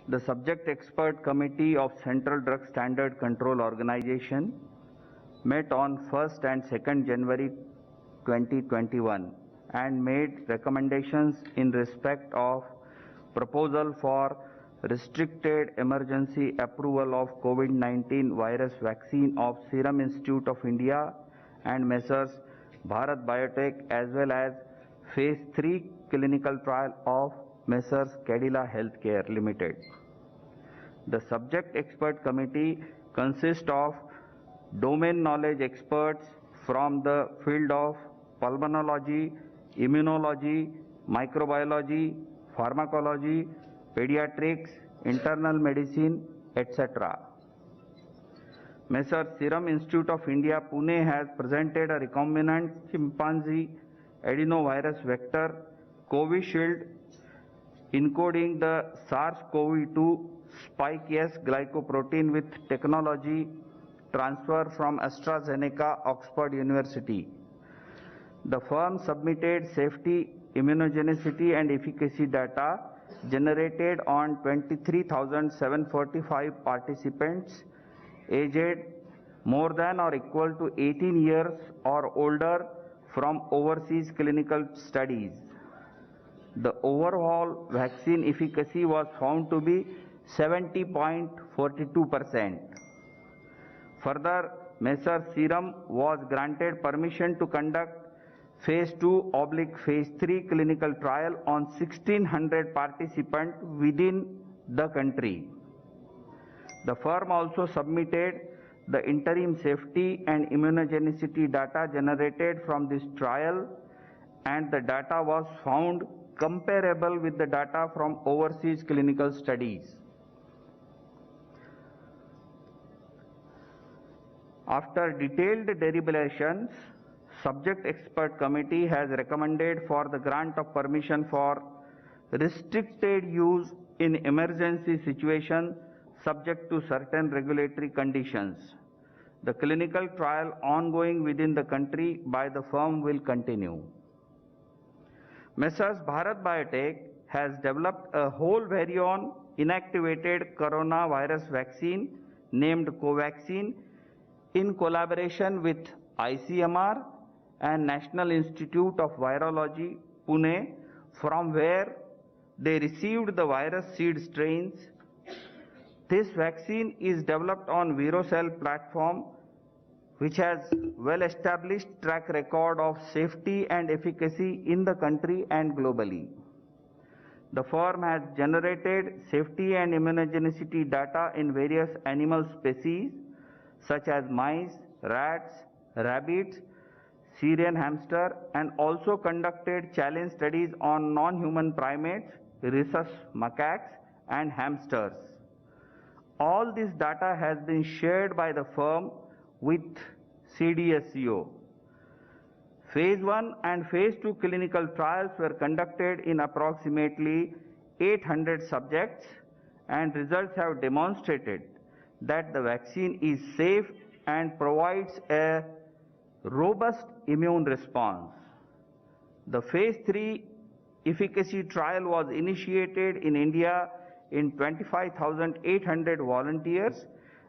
The subject expert committee of Central Drug Standard Control Organization met on 1st and 2nd January 2021 and made recommendations in respect of proposal for restricted emergency approval of COVID-19 virus vaccine of Serum Institute of India and Messrs. Bharat Biotech, as well as phase 3 clinical trial of Messrs. Cadila Healthcare Limited. The subject expert committee consists of domain knowledge experts from the field of pulmonology, immunology, microbiology, pharmacology, pediatrics, internal medicine, etc. Messrs. Serum Institute of India, Pune has presented a recombinant chimpanzee adenovirus vector Covishield encoding the SARS-CoV-2 spike S glycoprotein with technology transfer from AstraZeneca, Oxford University. The firm submitted safety, immunogenicity and efficacy data generated on 23,745 participants aged more than or equal to 18 years or older from overseas clinical studies. The overall vaccine efficacy was found to be 70.42%. Further, Messrs. Serum was granted permission to conduct phase 2/phase 3 clinical trial on 1600 participants within the country. The firm also submitted the interim safety and immunogenicity data generated from this trial, and the data was found comparable with the data from overseas clinical studies. After detailed deliberations, subject expert committee has recommended for the grant of permission for restricted use in emergency situation subject to certain regulatory conditions. The clinical trial ongoing within the country by the firm will continue. Messrs. Bharat Biotech has developed a whole virion inactivated coronavirus vaccine named Covaxin in collaboration with ICMR and National Institute of Virology, Pune, from where they received the virus seed strains. This vaccine is developed on Virocell platform, which has well-established track record of safety and efficacy in the country and globally. The firm has generated safety and immunogenicity data in various animal species such as mice, rats, rabbits, Syrian hamster, and also conducted challenge studies on non-human primates, rhesus macaques, and hamsters. All this data has been shared by the firm with CDSCO. Phase 1 and Phase 2 clinical trials were conducted in approximately 800 subjects, and results have demonstrated that the vaccine is safe and provides a robust immune response. The Phase 3 efficacy trial was initiated in India in 25,800 volunteers,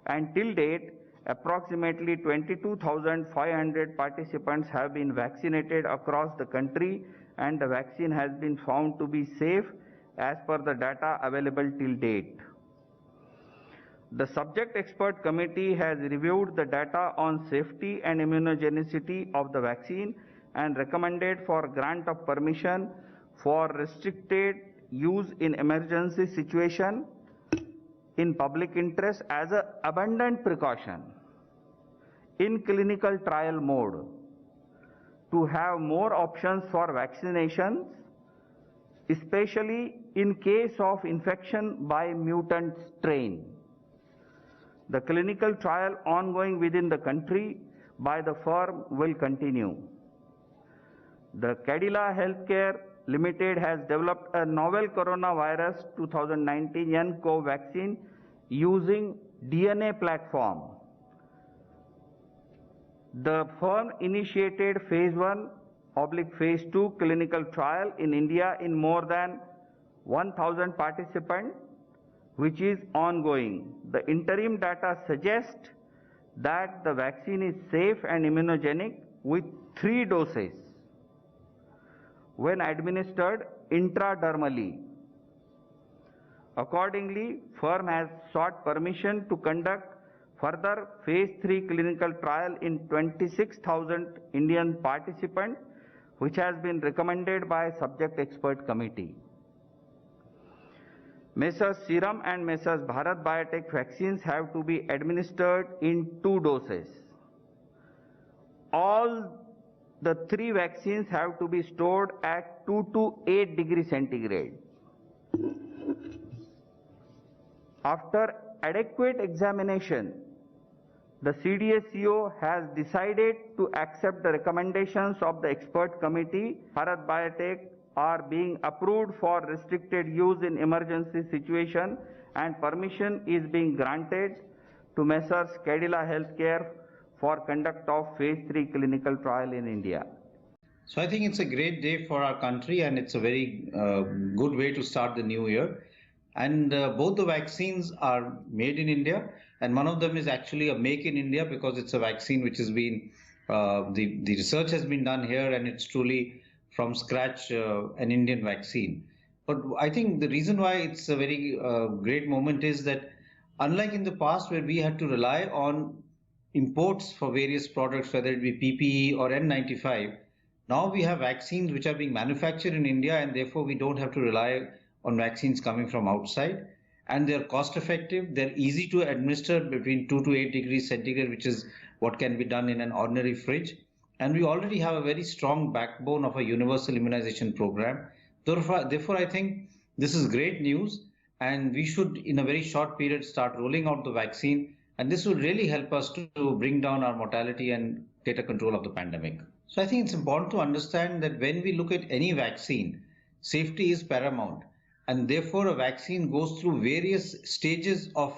and till date, approximately 22,500 participants have been vaccinated across the country, and the vaccine has been found to be safe as per the data available till date. The subject expert committee has reviewed the data on safety and immunogenicity of the vaccine and recommended for grant of permission for restricted use in emergency situation in public interest as an abundant precaution in clinical trial mode to have more options for vaccinations, especially in case of infection by mutant strain. The clinical trial ongoing within the country by the firm will continue. The Cadila Healthcare Limited has developed a novel coronavirus 2019 nCoV vaccine using DNA platform. The firm initiated phase 1/phase 2 clinical trial in India in more than 1,000 participants which is ongoing. The interim data suggest that the vaccine is safe and immunogenic with 3 doses when administered intradermally. Accordingly, firm has sought permission to conduct further phase 3 clinical trial in 26,000 Indian participants, which has been recommended by subject expert committee. Messrs Serum and Messrs Bharat Biotech vaccines have to be administered in 2 doses. All the 3 vaccines have to be stored at 2 to 8 degrees centigrade. After adequate examination, the CDSCO has decided to accept the recommendations of the expert committee. Bharat Biotech are being approved for restricted use in emergency situation, and permission is being granted to Messrs Cadila Healthcare for conduct of phase 3 clinical trial in India. So I think it's a great day for our country, and it's a very good way to start the new year. And both the vaccines are made in India, and one of them is actually a make in India because it's a vaccine which has been, the research has been done here, and it's truly from scratch an Indian vaccine. But I think the reason why it's a very great moment is that unlike in the past where we had to rely on imports for various products, whether it be PPE or N95, now we have vaccines which are being manufactured in India, and therefore we don't have to rely on vaccines coming from outside, and they're cost effective, they're easy to administer between 2 to 8 degrees centigrade, which is what can be done in an ordinary fridge. And we already have a very strong backbone of a universal immunization program. Therefore, I think this is great news, and we should in a very short period start rolling out the vaccine, and this will really help us to bring down our mortality and get a control of the pandemic. So I think it's important to understand that when we look at any vaccine, safety is paramount. And therefore, a vaccine goes through various stages of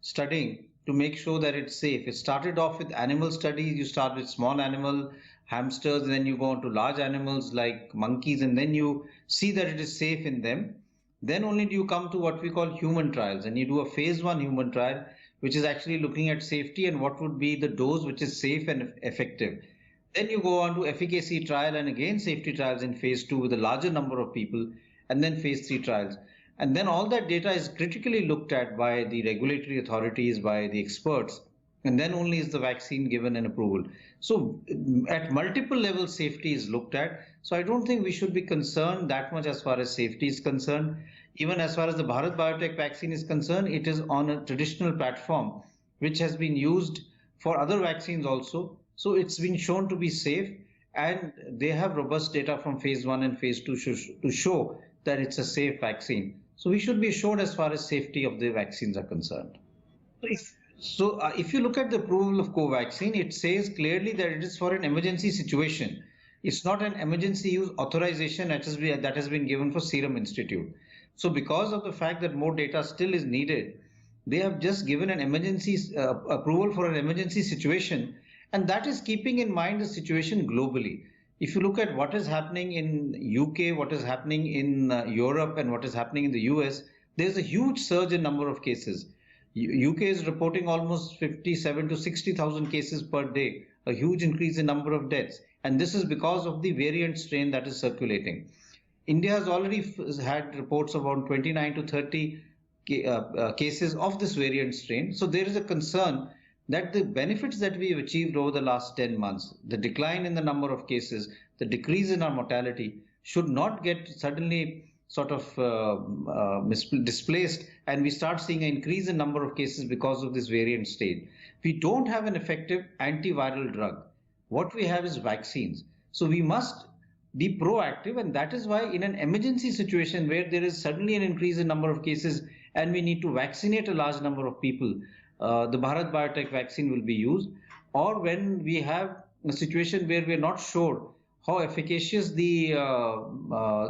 studying to make sure that it's safe. It started off with animal studies. You start with small animal, hamsters, and then you go on to large animals like monkeys, and then you see that it is safe in them. Then only do you come to what we call human trials, and you do a phase 1 human trial, which is actually looking at safety and what would be the dose which is safe and effective. Then you go on to efficacy trial and again safety trials in phase 2 with a larger number of people, and then phase 3 trials. And then all that data is critically looked at by the regulatory authorities, by the experts, and then only is the vaccine given an approval. So at multiple levels, safety is looked at. So I don't think we should be concerned that much as far as safety is concerned. Even as far as the Bharat Biotech vaccine is concerned, it is on a traditional platform, which has been used for other vaccines also. So it's been shown to be safe, and they have robust data from phase 1 and phase 2 to show that it's a safe vaccine. So we should be assured as far as safety of the vaccines are concerned. If you look at the approval of Covaxin, it says clearly that it is for an emergency situation. It's not an emergency use authorization that has been given for Serum Institute. So because of the fact that more data still is needed, they have just given an emergency approval for an emergency situation, and that is keeping in mind the situation globally. If you look at what is happening in UK, what is happening in Europe, and what is happening in the US, there's a huge surge in number of cases. UK is reporting almost 57 to 60,000 cases per day, a huge increase in number of deaths. And this is because of the variant strain that is circulating. India has already had reports of around 29 to 30 cases of this variant strain. So there is a concern that the benefits that we have achieved over the last 10 months, the decline in the number of cases, the decrease in our mortality, should not get suddenly sort of displaced, and we start seeing an increase in number of cases because of this variant strain. We don't have an effective antiviral drug. What we have is vaccines. So we must be proactive, and that is why in an emergency situation where there is suddenly an increase in number of cases and we need to vaccinate a large number of people, the Bharat Biotech vaccine will be used. Or when we have a situation where we are not sure how efficacious the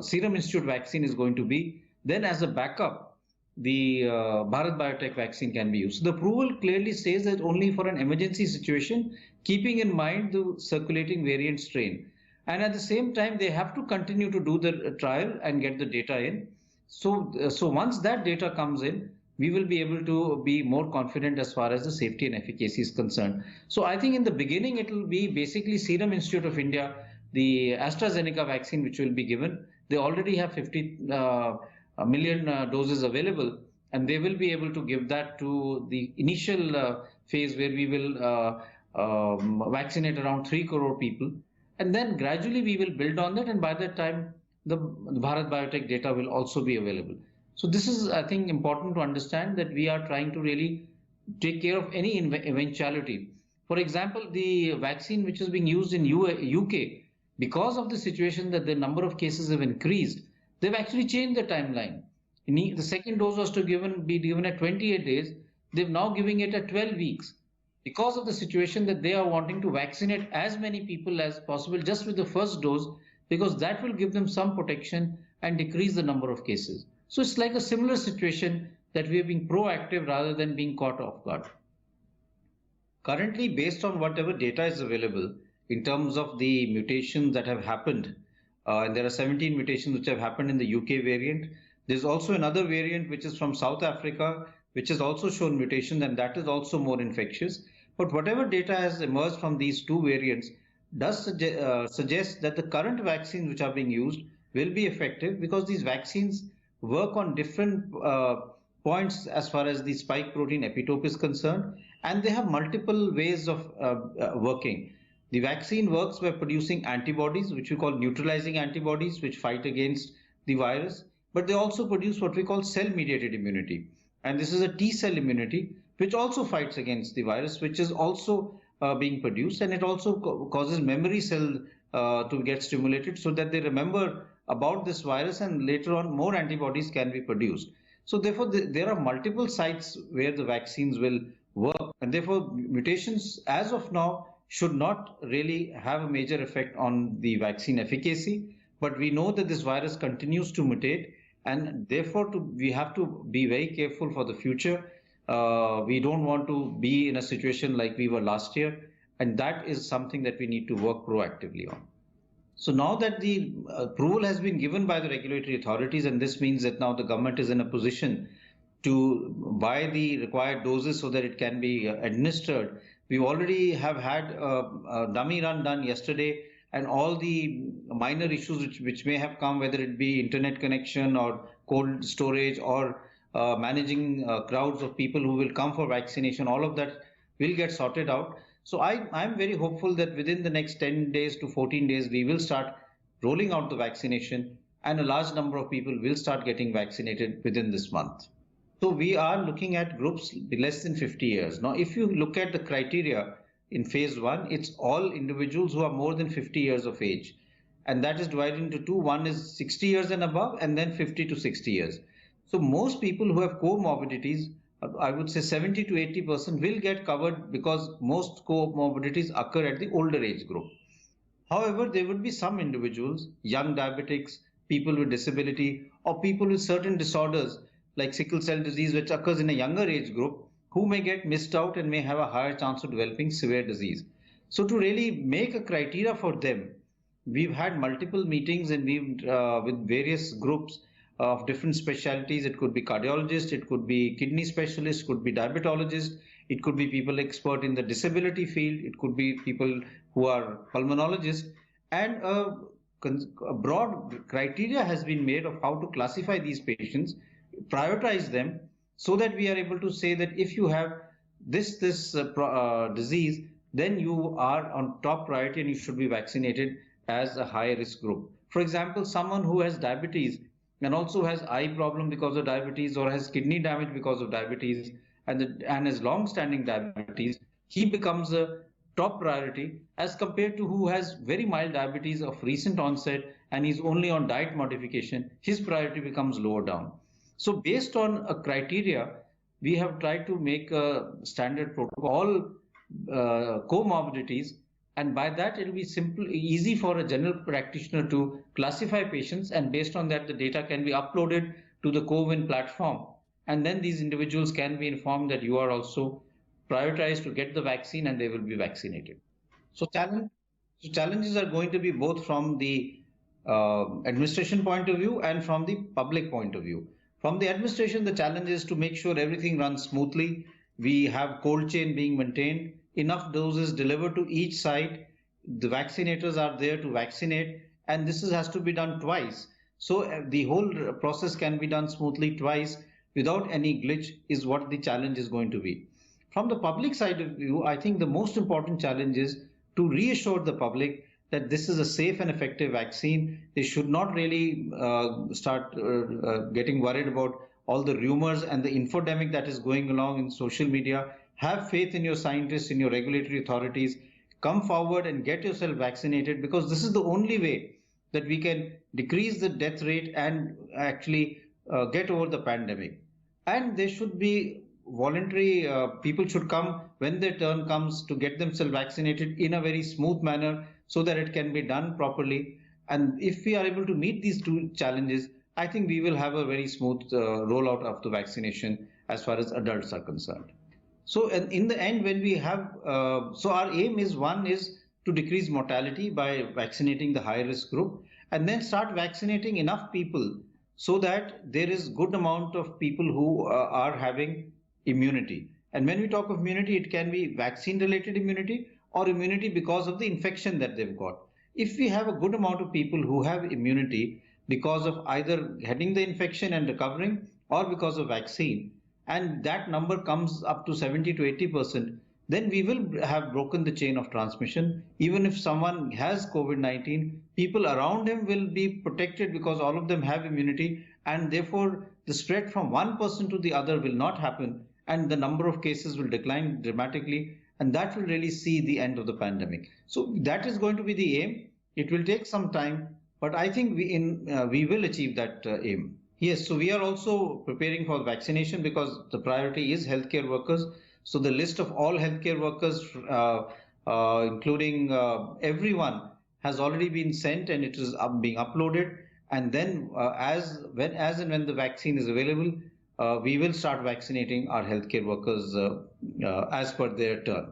Serum Institute vaccine is going to be, then as a backup, the Bharat Biotech vaccine can be used. So the approval clearly says that only for an emergency situation, keeping in mind the circulating variant strain. And at the same time, they have to continue to do the trial and get the data in. So once that data comes in, we will be able to be more confident as far as the safety and efficacy is concerned. So I think in the beginning, it will be basically Serum Institute of India, the AstraZeneca vaccine, which will be given. They already have 50 million doses available, and they will be able to give that to the initial phase where we will vaccinate around 3 crore people. And then gradually we will build on that. And by that time, the Bharat Biotech data will also be available. So this is, I think, important to understand that we are trying to really take care of any eventuality. For example, the vaccine which is being used in UK, because of the situation that the number of cases have increased, they've actually changed the timeline. The second dose was to be given at 28 days. They're now giving it at 12 weeks because of the situation that they are wanting to vaccinate as many people as possible just with the first dose, because that will give them some protection and decrease the number of cases. So it's like a similar situation that we are being proactive rather than being caught off guard. Currently, based on whatever data is available in terms of the mutations that have happened, and there are 17 mutations which have happened in the UK variant. There's also another variant which is from South Africa, which has also shown mutations, and that is also more infectious. But whatever data has emerged from these two variants does suggest that the current vaccines which are being used will be effective, because these vaccines work on different points as far as the spike protein epitope is concerned, and they have multiple ways of working. The vaccine works by producing antibodies, which we call neutralizing antibodies, which fight against the virus, but they also produce what we call cell-mediated immunity. And this is a T-cell immunity, which also fights against the virus, which is also being produced, and it also causes memory cell to get stimulated so that they remember about this virus, and later on more antibodies can be produced. So therefore, there are multiple sites where the vaccines will work, and therefore mutations as of now should not really have a major effect on the vaccine efficacy. But we know that this virus continues to mutate, and therefore we have to be very careful for the future. We don't want to be in a situation like we were last year, and that is something that we need to work proactively on. So now that the approval has been given by the regulatory authorities, and this means that now the government is in a position to buy the required doses so that it can be administered. We already have had a dummy run done yesterday, and all the minor issues which may have come, whether it be internet connection or cold storage or managing crowds of people who will come for vaccination, all of that will get sorted out. So I'm very hopeful that within the next 10 days to 14 days, we will start rolling out the vaccination, and a large number of people will start getting vaccinated within this month. So we are looking at groups less than 50 years. Now, if you look at the criteria in phase 1, it's all individuals who are more than 50 years of age. And that is divided into two. One is 60 years and above, and then 50 to 60 years. So most people who have comorbidities, I would say 70 to 80% will get covered, because most comorbidities occur at the older age group. However, there would be some individuals, young diabetics, people with disability, or people with certain disorders like sickle cell disease, which occurs in a younger age group, who may get missed out and may have a higher chance of developing severe disease. So to really make a criteria for them, we've had multiple meetings, and we've with various groups of different specialties. It could be cardiologists, it could be kidney specialists, could be diabetologists, it could be people expert in the disability field, it could be people who are pulmonologists, and a broad criteria has been made of how to classify these patients, prioritize them, so that we are able to say that if you have this disease, then you are on top priority and you should be vaccinated as a high risk group. For example, someone who has diabetes and also has eye problem because of diabetes, or has kidney damage because of diabetes, and has long-standing diabetes, he becomes a top priority as compared to who has very mild diabetes of recent onset and is only on diet modification. His priority becomes lower down. So based on a criteria, we have tried to make a standard protocol, comorbidities, and by that it will be simple, easy for a general practitioner to classify patients, and based on that the data can be uploaded to the CoWIN platform, and then these individuals can be informed that you are also prioritized to get the vaccine and they will be vaccinated. So challenges are going to be both from the administration point of view and from the public point of view. From the administration, the challenge is to make sure everything runs smoothly. We have cold chain being maintained, enough doses delivered to each site. The vaccinators are there to vaccinate, and has to be done twice. So the whole process can be done smoothly twice without any glitch is what the challenge is going to be. From the public side of view, I think the most important challenge is to reassure the public that this is a safe and effective vaccine. They should not really start getting worried about all the rumors and the infodemic that is going along in social media. Have faith in your scientists, in your regulatory authorities. Come forward and get yourself vaccinated, because this is the only way that we can decrease the death rate and actually get over the pandemic. And there should be voluntary, people should come when their turn comes to get themselves vaccinated in a very smooth manner so that it can be done properly. And if we are able to meet these two challenges, I think we will have a very smooth rollout of the vaccination as far as adults are concerned. So in the end, when we have, so our aim is, one is to decrease mortality by vaccinating the high risk group, and then start vaccinating enough people so that there is good amount of people who are having immunity. And when we talk of immunity, it can be vaccine related immunity or immunity because of the infection that they've got. If we have a good amount of people who have immunity because of either getting the infection and recovering or because of vaccine, and that number comes up to 70 to 80%, then we will have broken the chain of transmission. Even if someone has COVID-19, people around him will be protected because all of them have immunity, and therefore the spread from one person to the other will not happen, and the number of cases will decline dramatically, and that will really see the end of the pandemic. So that is going to be the aim. It will take some time, but I think we will achieve that aim. Yes, so we are also preparing for vaccination because the priority is healthcare workers. So the list of all healthcare workers, including everyone, has already been sent, and it is being uploaded. And then as and when the vaccine is available, we will start vaccinating our healthcare workers as per their turn.